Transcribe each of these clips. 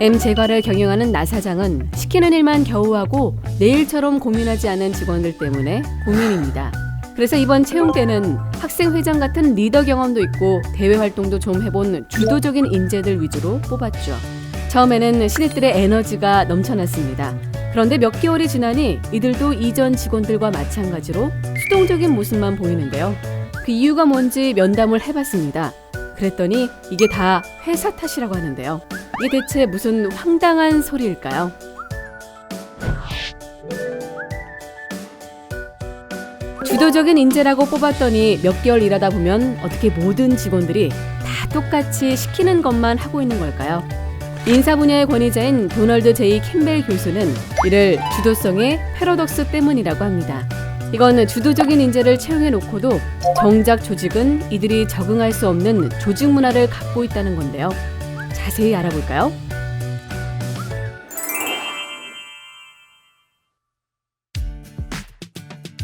M제과를 경영하는 나 사장은 시키는 일만 겨우 하고 내일처럼 고민하지 않은 직원들 때문에 고민입니다. 그래서 이번 채용 때는 학생회장 같은 리더 경험도 있고 대외 활동도 좀 해본 주도적인 인재들 위주로 뽑았죠. 처음에는 신입들의 에너지가 넘쳐났습니다. 그런데 몇 개월이 지나니 이들도 이전 직원들과 마찬가지로 수동적인 모습만 보이는데요. 그 이유가 뭔지 면담을 해봤습니다. 그랬더니 이게 다 회사 탓이라고 하는데요. 이게 대체 무슨 황당한 소리일까요? 주도적인 인재라고 뽑았더니 몇 개월 일하다 보면 어떻게 모든 직원들이 다 똑같이 시키는 것만 하고 있는 걸까요? 인사 분야의 권위자인 도널드 제이 캠벨 교수는 이를 주도성의 패러독스 때문이라고 합니다. 이건 주도적인 인재를 채용해 놓고도 정작 조직은 이들이 적응할 수 없는 조직 문화를 갖고 있다는 건데요. 자세히 알아볼까요?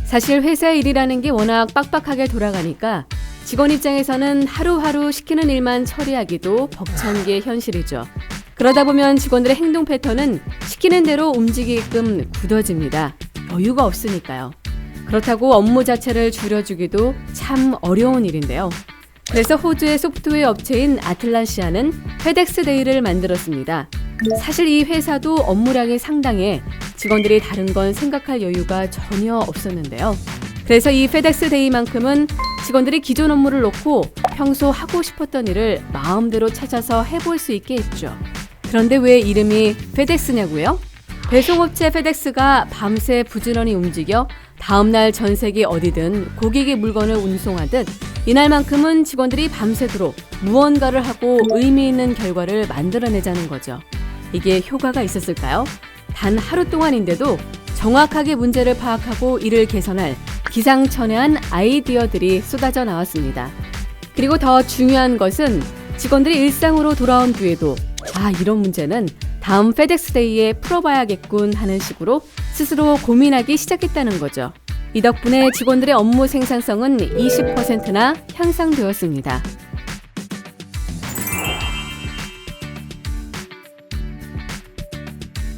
사실 회사 일이라는 게 워낙 빡빡하게 돌아가니까 직원 입장에서는 하루하루 시키는 일만 처리하기도 벅찬 게 현실이죠. 그러다 보면 직원들의 행동 패턴은 시키는 대로 움직이게끔 굳어집니다. 여유가 없으니까요. 그렇다고 업무 자체를 줄여주기도 참 어려운 일인데요. 그래서 호주의 소프트웨어 업체인 아틀란시아는 페덱스 데이를 만들었습니다. 사실 이 회사도 업무량이 상당해 직원들이 다른 건 생각할 여유가 전혀 없었는데요. 그래서 이 페덱스 데이만큼은 직원들이 기존 업무를 놓고 평소 하고 싶었던 일을 마음대로 찾아서 해볼 수 있게 했죠. 그런데 왜 이름이 페덱스냐고요? 배송업체 페덱스가 밤새 부지런히 움직여 다음날 전 세계 어디든 고객의 물건을 운송하듯 이날만큼은 직원들이 밤새도록 무언가를 하고 의미 있는 결과를 만들어내자는 거죠. 이게 효과가 있었을까요? 단 하루 동안인데도 정확하게 문제를 파악하고 이를 개선할 기상천외한 아이디어들이 쏟아져 나왔습니다. 그리고 더 중요한 것은 직원들이 일상으로 돌아온 뒤에도 이런 문제는 다음 페덱스데이에 풀어봐야겠군 하는 식으로 스스로 고민하기 시작했다는 거죠. 이 덕분에 직원들의 업무 생산성은 20%나 향상되었습니다.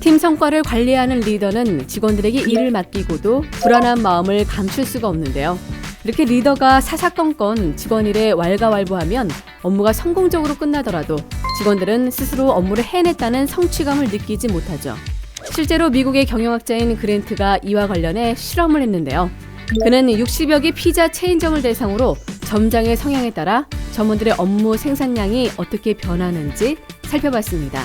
팀 성과를 관리하는 리더는 직원들에게 일을 맡기고도 불안한 마음을 감출 수가 없는데요. 이렇게 리더가 사사건건 직원 일에 왈가왈부하면 업무가 성공적으로 끝나더라도 직원들은 스스로 업무를 해냈다는 성취감을 느끼지 못하죠. 실제로 미국의 경영학자인 그랜트가 이와 관련해 실험을 했는데요. 그는 60여 개 피자 체인점을 대상으로 점장의 성향에 따라 점원들의 업무 생산량이 어떻게 변하는지 살펴봤습니다.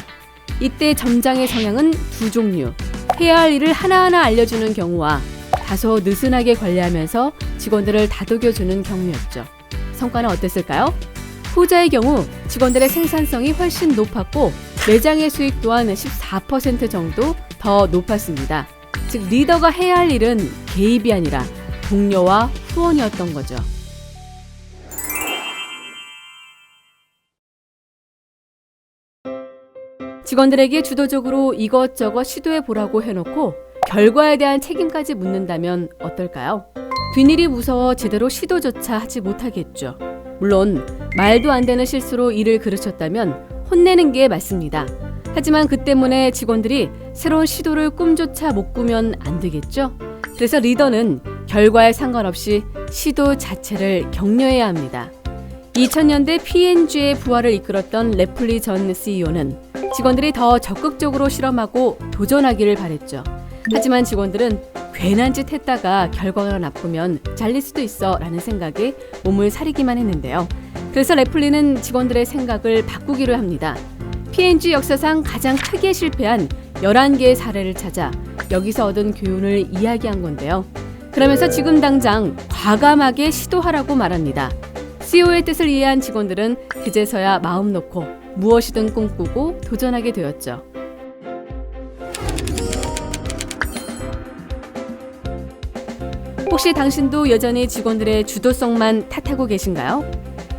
이때 점장의 성향은 두 종류, 해야 할 일을 하나하나 알려주는 경우와 다소 느슨하게 관리하면서 직원들을 다독여주는 경우였죠. 성과는 어땠을까요? 후자의 경우 직원들의 생산성이 훨씬 높았고 매장의 수익 또한 14% 정도 더 높았습니다. 즉 리더가 해야 할 일은 개입이 아니라 동료와 후원이었던 거죠. 직원들에게 주도적으로 이것저것 시도해보라고 해놓고 결과에 대한 책임까지 묻는다면 어떨까요? 뒷일이 무서워 제대로 시도조차 하지 못하겠죠. 물론 말도 안 되는 실수로 일을 그르쳤다면 혼내는 게 맞습니다. 하지만 그 때문에 직원들이 새로운 시도를 꿈조차 못 꾸면 안 되겠죠? 그래서 리더는 결과에 상관없이 시도 자체를 격려해야 합니다. 2000년대 P&G의 부활을 이끌었던 레플리 전 CEO는 직원들이 더 적극적으로 실험하고 도전하기를 바랬죠. 하지만 직원들은 괜한 짓 했다가 결과가 나쁘면 잘릴 수도 있어 라는 생각에 몸을 사리기만 했는데요. 그래서 레플리는 직원들의 생각을 바꾸기로 합니다. P&G 역사상 가장 크게 실패한 11개의 사례를 찾아 여기서 얻은 교훈을 이야기한 건데요. 그러면서 지금 당장 과감하게 시도하라고 말합니다. CEO의 뜻을 이해한 직원들은 그제서야 마음 놓고 무엇이든 꿈꾸고 도전하게 되었죠. 혹시 당신도 여전히 직원들의 주도성만 탓하고 계신가요?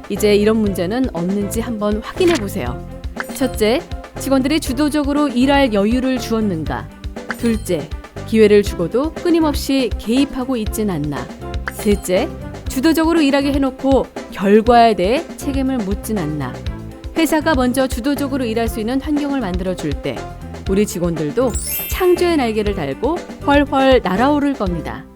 이제 이런 문제는 없는지 한번 확인해 보세요. 첫째, 직원들이 주도적으로 일할 여유를 주었는가? 둘째, 기회를 주고도 끊임없이 개입하고 있진 않나? 셋째, 주도적으로 일하게 해놓고 결과에 대해 책임을 묻진 않나? 회사가 먼저 주도적으로 일할 수 있는 환경을 만들어줄 때 우리 직원들도 창조의 날개를 달고 훨훨 날아오를 겁니다.